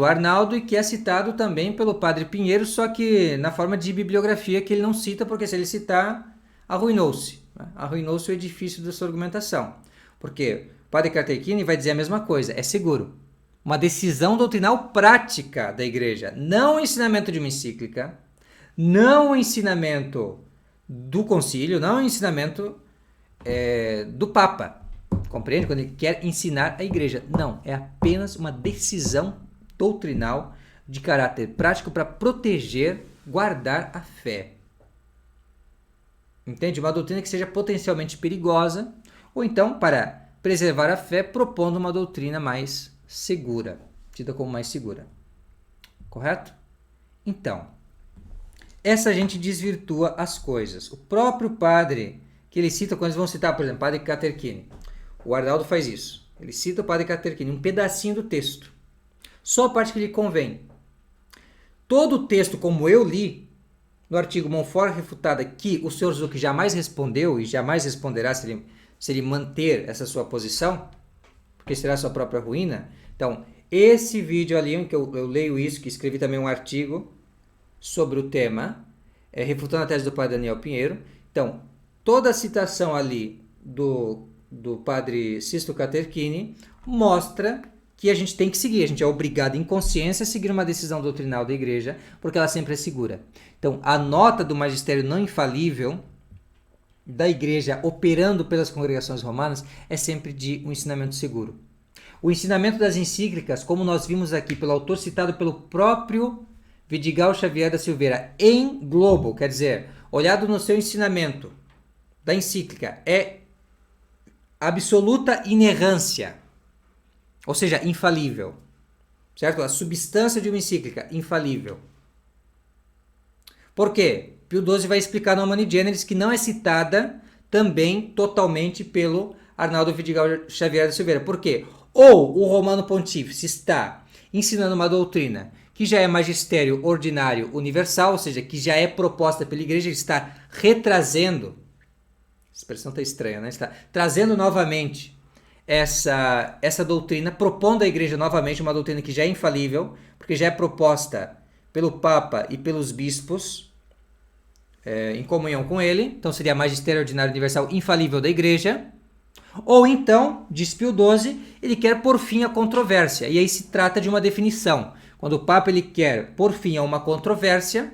Arnaldo e que é citado também pelo padre Pinheiro, só que na forma de bibliografia que ele não cita, porque se ele citar, arruinou-se. Arruinou-se o edifício da sua argumentação. Porque o padre Cartechini vai dizer a mesma coisa, é seguro. Uma decisão doutrinal prática da igreja, não o ensinamento de uma encíclica, não o ensinamento do concílio, não o ensinamento do Papa. Compreende? Quando ele quer ensinar a igreja. Não, é apenas uma decisão doutrinal de caráter prático para proteger, guardar a fé. Entende? Uma doutrina que seja potencialmente perigosa, ou então, para preservar a fé, propondo uma doutrina mais segura, tida como mais segura. Correto? Então, essa gente desvirtua as coisas. O próprio padre, que ele cita, quando eles vão citar, por exemplo, padre Caterchini, o Arnaldo faz isso. Ele cita o padre Caterchini, um pedacinho do texto. Só a parte que lhe convém. Todo o texto, como eu li, no artigo Montfort Refutada, que o senhor Zucchi jamais respondeu e jamais responderá se ele manter essa sua posição, porque será sua própria ruína. Então, esse vídeo ali, em que eu leio isso, que escrevi também um artigo sobre o tema, refutando a tese do padre Daniel Pinheiro. Então, toda a citação ali do padre Sisto Caterchini mostra que a gente tem que seguir, a gente é obrigado em consciência a seguir uma decisão doutrinal da igreja, porque ela sempre é segura. Então, a nota do magistério não infalível da igreja operando pelas congregações romanas é sempre de um ensinamento seguro. O ensinamento das encíclicas, como nós vimos aqui pelo autor citado pelo próprio Vidigal Xavier da Silveira, em globo, quer dizer, olhado no seu ensinamento da encíclica, é absoluta inerrância, ou seja, infalível, certo? A substância de uma encíclica, infalível. Por quê? Pio XII vai explicar no Humani Generis que não é citada também totalmente pelo Arnaldo Vidigal Xavier da Silveira. Por quê? Ou o Romano Pontífice está ensinando uma doutrina que já é magistério ordinário universal, ou seja, que já é proposta pela igreja, ele está retrazendo, a expressão está estranha, né? Está trazendo novamente essa doutrina, propondo à igreja novamente uma doutrina que já é infalível, porque já é proposta pelo Papa e pelos bispos, em comunhão com ele, então seria magistério ordinário universal infalível da igreja. Ou então, diz Pio XII, ele quer pôr fim à controvérsia, e aí se trata de uma definição. Quando o Papa ele quer pôr fim a uma controvérsia,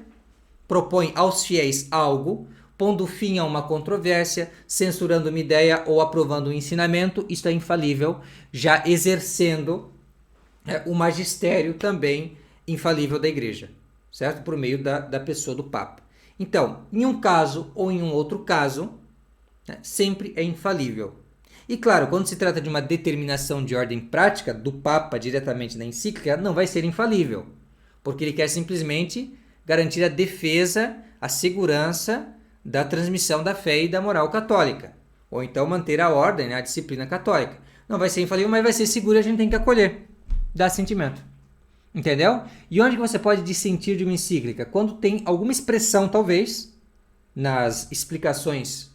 propõe aos fiéis algo, pondo fim a uma controvérsia, censurando uma ideia ou aprovando um ensinamento, isto é infalível, já exercendo o magistério também infalível da igreja, certo? Por meio da pessoa do Papa. Então, em um caso ou em um outro caso, sempre é infalível. E claro, quando se trata de uma determinação de ordem prática do Papa diretamente na encíclica, não vai ser infalível, porque ele quer simplesmente garantir a defesa, a segurança da transmissão da fé e da moral católica, ou então manter a ordem, a disciplina católica. Não vai ser infalível, mas vai ser seguro, a gente tem que acolher, dar assentimento. Entendeu? E onde que você pode dissentir de uma encíclica? Quando tem alguma expressão, talvez, nas explicações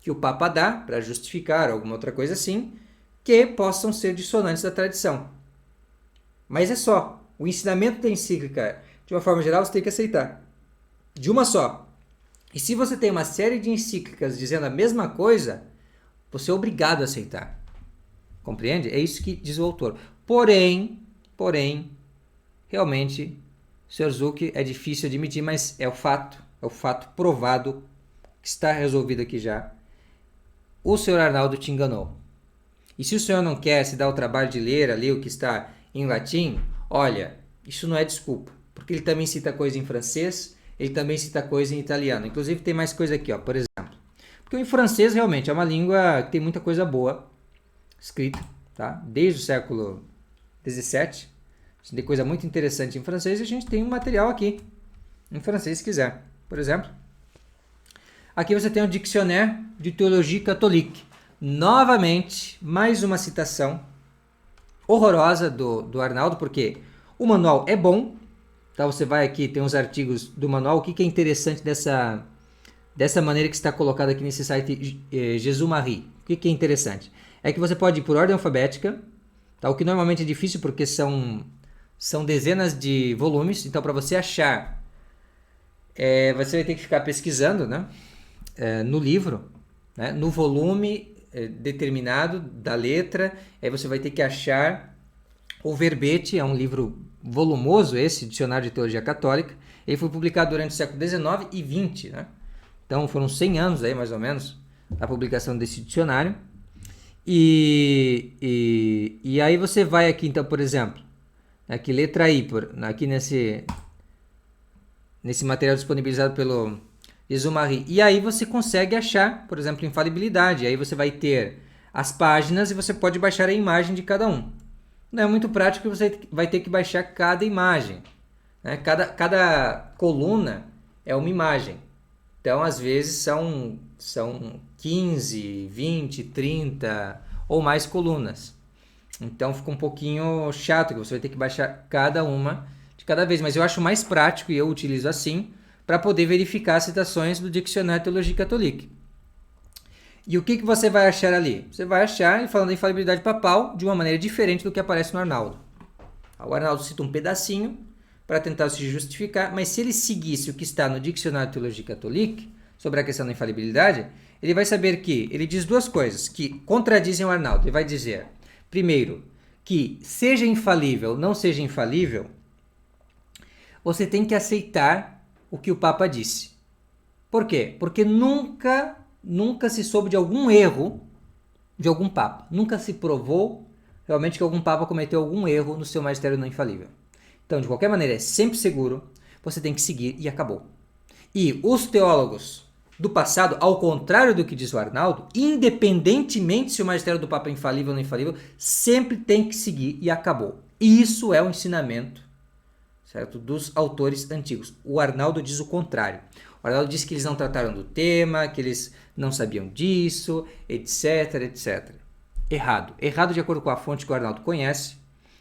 que o Papa dá para justificar alguma outra coisa assim, que possam ser dissonantes da tradição. Mas é só. O ensinamento da encíclica, de uma forma geral, você tem que aceitar. De uma só. E se você tem uma série de encíclicas dizendo a mesma coisa, você é obrigado a aceitar. Compreende? É isso que diz o autor. Porém, realmente, Sr. Zucchi, é difícil admitir, mas é o fato provado, que está resolvido aqui já. O Sr. Arnaldo te enganou. E se o senhor não quer se dar o trabalho de ler ali o que está em latim, olha, isso não é desculpa, porque ele também cita coisa em francês, ele também cita coisa em italiano. Inclusive tem mais coisa aqui, ó, por exemplo. Porque o francês realmente é uma língua que tem muita coisa boa escrita, tá? Desde o século XVII. A gente tem coisa muito interessante em francês e a gente tem um material aqui em francês se quiser. Por exemplo, aqui você tem o Dictionnaire de Théologie Catholique. Novamente, mais uma citação horrorosa do Arnaldo, porque o manual é bom. Tá? Você vai aqui, tem os artigos do manual. O que é interessante dessa maneira que está colocado aqui nesse site Jesus Marie? O que é interessante? É que você pode ir por ordem alfabética, tá? O que normalmente é difícil porque são dezenas de volumes. Então, para você achar, você vai ter que ficar pesquisando, né? No livro, né? No volume determinado da letra, aí você vai ter que achar o verbete. É um livro volumoso esse, Dicionário de Teologia Católica. Ele foi publicado durante o século XIX e XX, né? Então foram 100 anos aí, mais ou menos, a publicação desse dicionário. E aí você vai aqui, então, por exemplo, aqui letra I, aqui nesse material disponibilizado pelo Jesus Marie. E aí você consegue achar, por exemplo, infalibilidade. Aí você vai ter as páginas e você pode baixar a imagem de cada um. Não é muito prático, você vai ter que baixar cada imagem, né? Cada coluna é uma imagem. Então, às vezes, são 15, 20, 30 ou mais colunas. Então, fica um pouquinho chato, que você vai ter que baixar cada uma de cada vez. Mas eu acho mais prático, e eu utilizo assim, para poder verificar as citações do Dictionnaire Théologie Catholique. E o que você vai achar ali? Você vai achar, falando da infalibilidade papal, de uma maneira diferente do que aparece no Arnaldo. O Arnaldo cita um pedacinho para tentar se justificar, mas se ele seguisse o que está no Dictionnaire Théologie Catholique, sobre a questão da infalibilidade, ele vai saber que ele diz duas coisas que contradizem o Arnaldo. Ele vai dizer, primeiro, que seja infalível, não seja infalível, você tem que aceitar o que o Papa disse. Por quê? Porque nunca se soube de algum erro de algum Papa. Nunca se provou realmente que algum papa cometeu algum erro no seu magistério não infalível. Então, de qualquer maneira, é sempre seguro, você tem que seguir e acabou. E os teólogos do passado, ao contrário do que diz o Arnaldo, independentemente se o magistério do papa é infalível ou não infalível, sempre tem que seguir e acabou. E isso é o ensinamento, certo, dos autores antigos. O Arnaldo diz o contrário. O Arnaldo diz que eles não trataram do tema, que eles não sabiam disso, etc, etc. Errado. Errado de acordo com a fonte que o Arnaldo conhece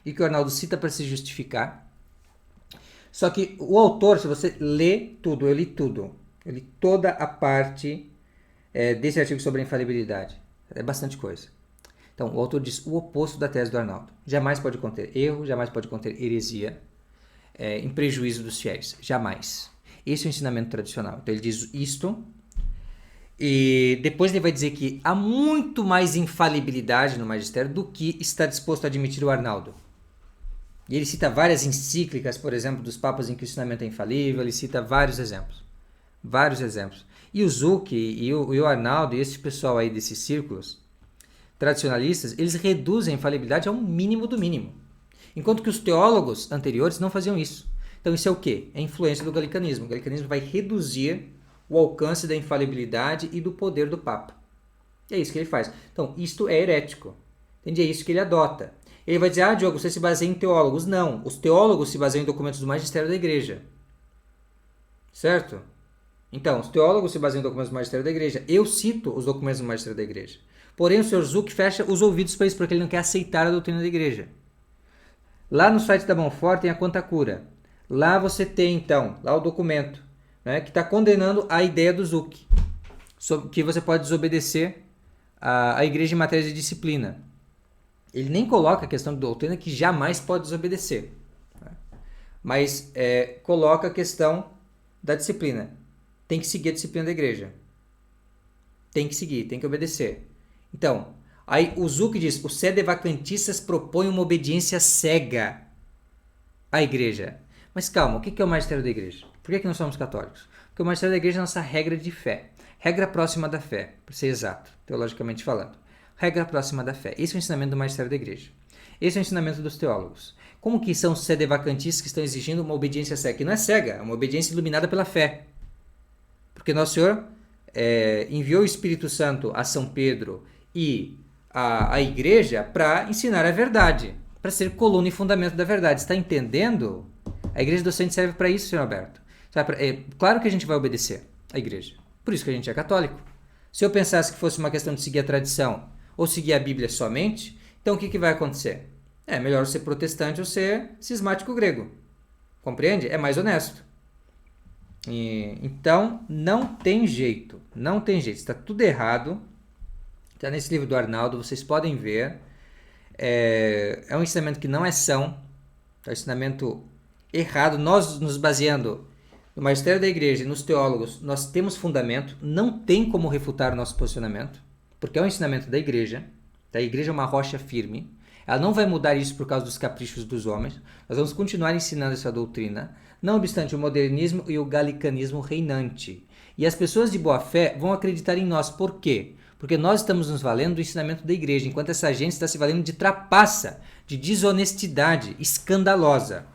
e que o Arnaldo cita para se justificar. Só que o autor, se você lê tudo, eu li tudo. Eu li toda a parte desse artigo sobre a infalibilidade. É bastante coisa. Então, o autor diz o oposto da tese do Arnaldo. Jamais pode conter erro, jamais pode conter heresia em prejuízo dos fiéis. Jamais. Esse é o ensinamento tradicional. Então, ele diz isto. E depois ele vai dizer que há muito mais infalibilidade no magistério do que está disposto a admitir o Arnaldo. E ele cita várias encíclicas, por exemplo, dos papas em que o ensinamento é infalível, ele cita vários exemplos. Vários exemplos. E o Zucchi e o Arnaldo e esse pessoal aí desses círculos tradicionalistas, eles reduzem a infalibilidade ao mínimo do mínimo. Enquanto que os teólogos anteriores não faziam isso. Então isso é o quê? É a influência do galicanismo. O galicanismo vai reduzir o alcance da infalibilidade e do poder do Papa. É isso que ele faz. Então, isto é herético. Entende? É isso que ele adota. Ele vai dizer, Diogo, você se baseia em teólogos. Não, os teólogos se baseiam em documentos do magistério da igreja. Certo? Então, os teólogos se baseiam em documentos do magistério da igreja. Eu cito os documentos do magistério da igreja. Porém, o Sr. Zucchi fecha os ouvidos para isso, porque ele não quer aceitar a doutrina da igreja. Lá no site da Monfort tem a Quanta Cura. Lá você tem, então, lá o documento, né, que está condenando a ideia do Zucchi, que você pode desobedecer a igreja em matéria de disciplina. Ele nem coloca a questão de doutrina, que jamais pode desobedecer. Né? Mas coloca a questão da disciplina. Tem que seguir a disciplina da igreja. Tem que seguir, tem que obedecer. Então, aí o Zucchi diz, os sedevacantistas propõem uma obediência cega à igreja. Mas calma, o que é o magistério da igreja? Por que nós somos católicos? Porque o magistério da igreja é a nossa regra de fé. Regra próxima da fé, para ser exato, teologicamente falando. Regra próxima da fé. Esse é o ensinamento do magistério da igreja. Esse é o ensinamento dos teólogos. Como que são os sedevacantistas que estão exigindo uma obediência cega? Que não é cega, é uma obediência iluminada pela fé. Porque Nosso Senhor enviou o Espírito Santo a São Pedro e a igreja para ensinar a verdade, para ser coluna e fundamento da verdade. Está entendendo? A igreja docente serve para isso, senhor Alberto. Claro que a gente vai obedecer à igreja. Por isso que a gente é católico. Se eu pensasse que fosse uma questão de seguir a tradição ou seguir a Bíblia somente, então o que vai acontecer? É melhor ser protestante ou ser cismático grego. Compreende? É mais honesto. Então, não tem jeito. Não tem jeito. Está tudo errado. Está nesse livro do Arnaldo, vocês podem ver. É um ensinamento que não é são. É um ensinamento errado. Nós, nos baseando no magistério da igreja e nos teólogos, nós temos fundamento. Não tem como refutar o nosso posicionamento, porque é um ensinamento da igreja. A igreja é uma rocha firme. Ela não vai mudar isso por causa dos caprichos dos homens. Nós vamos continuar ensinando essa doutrina, não obstante o modernismo e o galicanismo reinante. E as pessoas de boa fé vão acreditar em nós. Por quê? Porque nós estamos nos valendo do ensinamento da igreja, enquanto essa gente está se valendo de trapaça, de desonestidade escandalosa.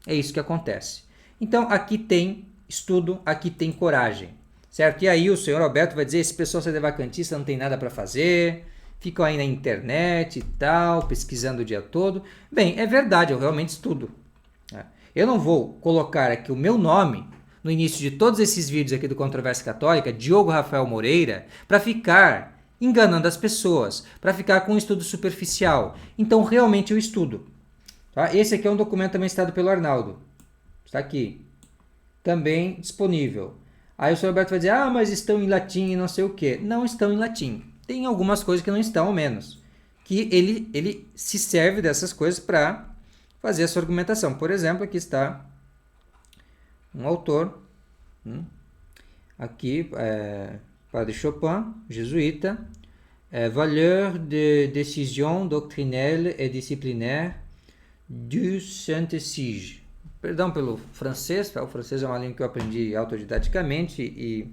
É isso que acontece. Então, aqui tem estudo, aqui tem coragem, certo? E aí o senhor Alberto vai dizer, esse pessoal sedevacantista não tem nada para fazer, ficam aí na internet e tal, pesquisando o dia todo. Bem, é verdade, eu realmente estudo. Eu não vou colocar aqui o meu nome no início de todos esses vídeos aqui do Controvérsia Católica, Diogo Rafael Moreira, para ficar enganando as pessoas, para ficar com um estudo superficial. Então, realmente eu estudo. Tá? Esse aqui é um documento também citado pelo Arnaldo. Está aqui. Também disponível. Aí o senhor Alberto vai dizer, mas estão em latim e não sei o quê. Não estão em latim. Tem algumas coisas que não estão, ao menos. Que ele se serve dessas coisas para fazer essa argumentação. Por exemplo, aqui está um autor, aqui, Padre Chopin, jesuíta, Valeur de décision doctrinelle et disciplinaire du Saint-Sige. Perdão pelo francês, o francês é uma língua que eu aprendi autodidaticamente e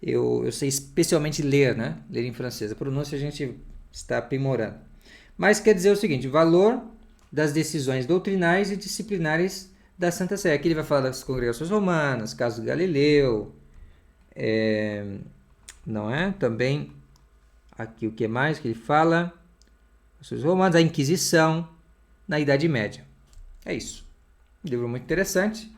eu sei especialmente ler, né? Ler em francês. A pronúncia a gente está aprimorando. Mas quer dizer o seguinte, valor das decisões doutrinais e disciplinares da Santa Sé. Aqui ele vai falar das congregações romanas, caso Galileu, não é? Também, aqui o que mais que ele fala? Os romanos, a Inquisição, na Idade Média. É isso. Um livro muito interessante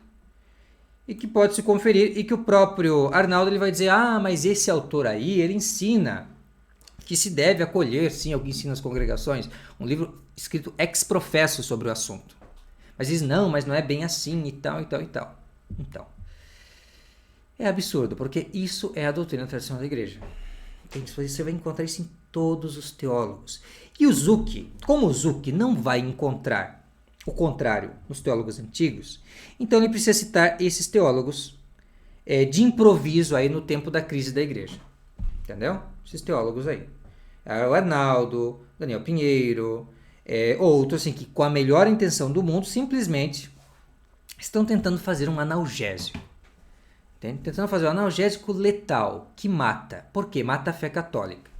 e que pode se conferir e que o próprio Arnaldo ele vai dizer, mas esse autor aí, ele ensina que se deve acolher, sim, ao que ensina as congregações. Um livro escrito ex professo sobre o assunto. Mas diz, não, mas não é bem assim e tal, e tal, e tal. Então, é absurdo, porque isso é a doutrina tradicional da igreja. Você vai encontrar isso em todos os teólogos. E o Zucchi, como o Zucchi não vai encontrar o contrário nos teólogos antigos, então ele precisa citar esses teólogos de improviso aí no tempo da crise da igreja. Entendeu? Esses teólogos aí. O Arnaldo, Daniel Pinheiro, outros assim, que com a melhor intenção do mundo simplesmente estão tentando fazer um analgésico. Entende? Tentando fazer um analgésico letal, que mata. Por quê? Mata a fé católica.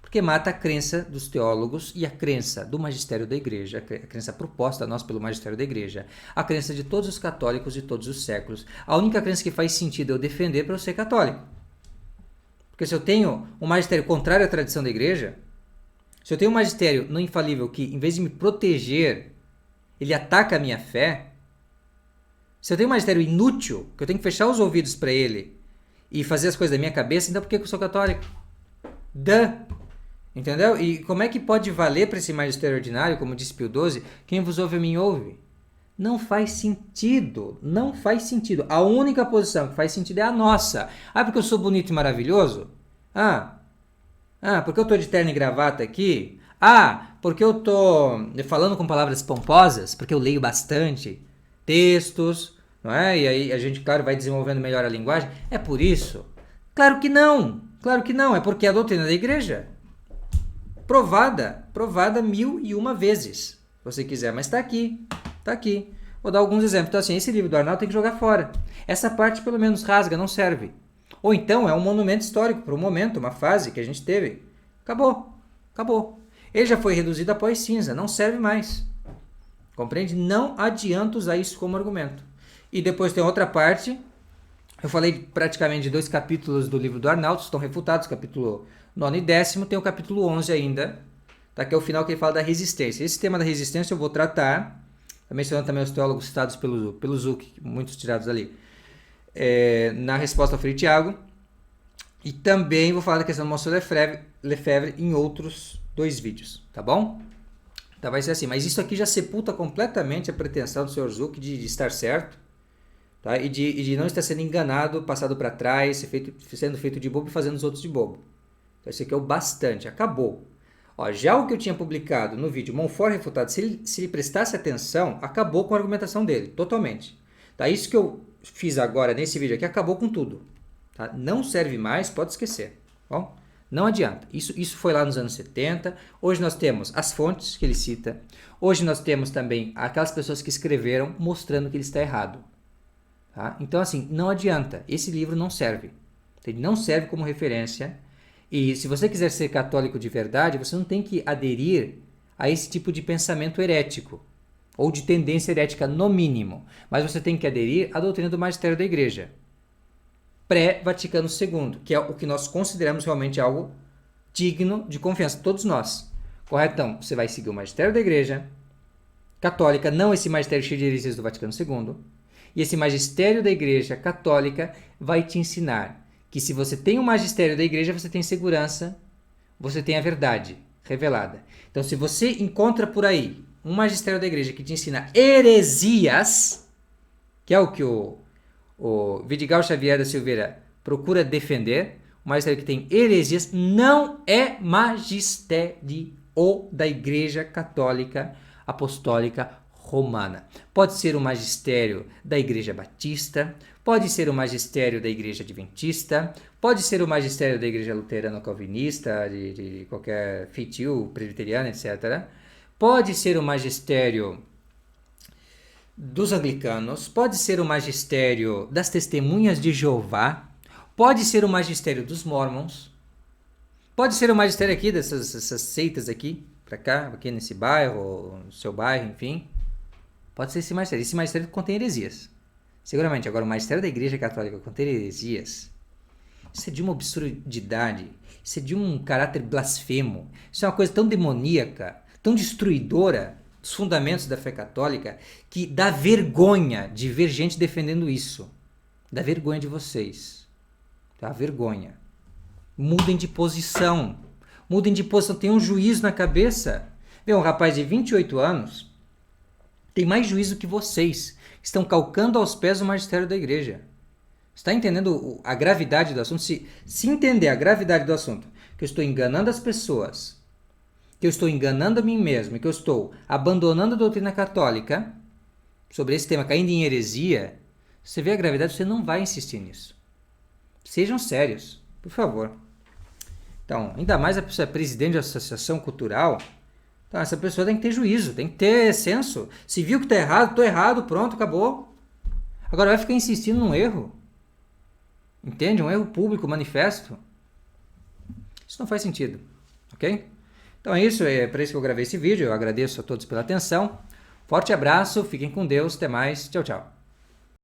Porque mata a crença dos teólogos e a crença do magistério da igreja, a crença proposta a nós pelo magistério da igreja, a crença de todos os católicos de todos os séculos. A única crença que faz sentido eu defender para eu ser católico. Porque se eu tenho um magistério contrário à tradição da igreja, se eu tenho um magistério não infalível que, em vez de me proteger, ele ataca a minha fé, se eu tenho um magistério inútil, que eu tenho que fechar os ouvidos para ele e fazer as coisas da minha cabeça, então por que eu sou católico? Entendeu? E como é que pode valer para esse magistério ordinário, como disse Pio XII, quem vos ouve a mim ouve? Não faz sentido, não faz sentido. A única posição que faz sentido é a nossa. Porque eu sou bonito e maravilhoso? Porque eu estou de terno e gravata aqui? Porque eu estou falando com palavras pomposas? Porque eu leio bastante textos, não é? E aí a gente, claro, vai desenvolvendo melhor a linguagem. É por isso? Claro que não, é porque é a doutrina da igreja. Provada 1001 vezes, se você quiser, mas está aqui. Vou dar alguns exemplos. Então, assim, esse livro do Arnaldo tem que jogar fora. Essa parte, pelo menos, rasga, não serve. Ou então, é um monumento histórico para um momento, uma fase que a gente teve. Acabou. Ele já foi reduzido a pó e cinza, não serve mais. Compreende? Não adianta usar isso como argumento. E depois tem outra parte. Eu falei praticamente de 2 capítulos do livro do Arnaldo, estão refutados, capítulo 9 e 10º, tem o capítulo 11 ainda, tá? Que é o final que ele fala da resistência. Esse tema da resistência eu vou tratar, mencionando também os teólogos citados pelo Zucchi, muitos tirados ali, na resposta ao Frei Tiago, e também vou falar da questão do Monsieur Lefebvre em outros 2 vídeos, tá bom? Então vai ser assim, mas isso aqui já sepulta completamente a pretensão do Sr. Zucchi de estar certo, tá? E de não estar sendo enganado, passado para trás, sendo feito de bobo e fazendo os outros de bobo. Então isso aqui é o bastante, acabou. Já o que eu tinha publicado no vídeo Montfort refutado, se ele prestasse atenção, acabou com a argumentação dele, totalmente. Tá? Isso que eu fiz agora nesse vídeo aqui acabou com tudo. Tá? Não serve mais, pode esquecer. Bom, não adianta. Isso foi lá nos anos 70. Hoje nós temos as fontes que ele cita. Hoje nós temos também aquelas pessoas que escreveram mostrando que ele está errado. Tá? Então, assim, não adianta. Esse livro não serve. Ele não serve como referência. E se você quiser ser católico de verdade, você não tem que aderir a esse tipo de pensamento herético, ou de tendência herética no mínimo, mas você tem que aderir à doutrina do magistério da igreja, pré-Vaticano II, que é o que nós consideramos realmente algo digno de confiança, todos nós. Correto? Então, você vai seguir o magistério da igreja católica, não esse magistério cheio de heresias do Vaticano II, e esse magistério da igreja católica vai te ensinar que se você tem o magistério da igreja, você tem segurança, você tem a verdade revelada. Então, se você encontra por aí um magistério da igreja que te ensina heresias, que é o que o Vidigal Xavier da Silveira procura defender, o magistério que tem heresias não é magistério da igreja católica apostólica romana. Pode ser o magistério da igreja batista, pode ser o magistério da igreja adventista, pode ser o magistério da igreja luterana calvinista, de qualquer feitio, presbiteriana, etc. Pode ser o magistério dos anglicanos, pode ser o magistério das testemunhas de Jeová, pode ser o magistério dos mormons, pode ser o magistério aqui dessas seitas aqui, para cá, aqui nesse bairro, no seu bairro, enfim. Pode ser esse magistério. Esse magistério contém heresias. Seguramente. Agora, o magistério da Igreja Católica contém heresias. Isso é de uma absurdidade. Isso é de um caráter blasfemo. Isso é uma coisa tão demoníaca, tão destruidora dos fundamentos da fé católica, que dá vergonha de ver gente defendendo isso. Dá vergonha de vocês. Dá vergonha. Mudem de posição. Mudem de posição. Tenham um juízo na cabeça. Vê, um rapaz de 28 anos tem mais juízo que vocês. Estão calcando aos pés o magistério da igreja. Está entendendo a gravidade do assunto? Se entender a gravidade do assunto, que eu estou enganando as pessoas, que eu estou enganando a mim mesmo, que eu estou abandonando a doutrina católica sobre esse tema, caindo em heresia, você vê a gravidade, você não vai insistir nisso. Sejam sérios, por favor. Então, ainda mais a pessoa é presidente de associação cultural, então essa pessoa tem que ter juízo, tem que ter senso. Se viu que está errado, estou errado, pronto, acabou. Agora vai ficar insistindo num erro. Entende? Um erro público, manifesto. Isso não faz sentido, ok? Então é isso, é para isso que eu gravei esse vídeo. Eu agradeço a todos pela atenção. Forte abraço, fiquem com Deus, até mais, tchau, tchau.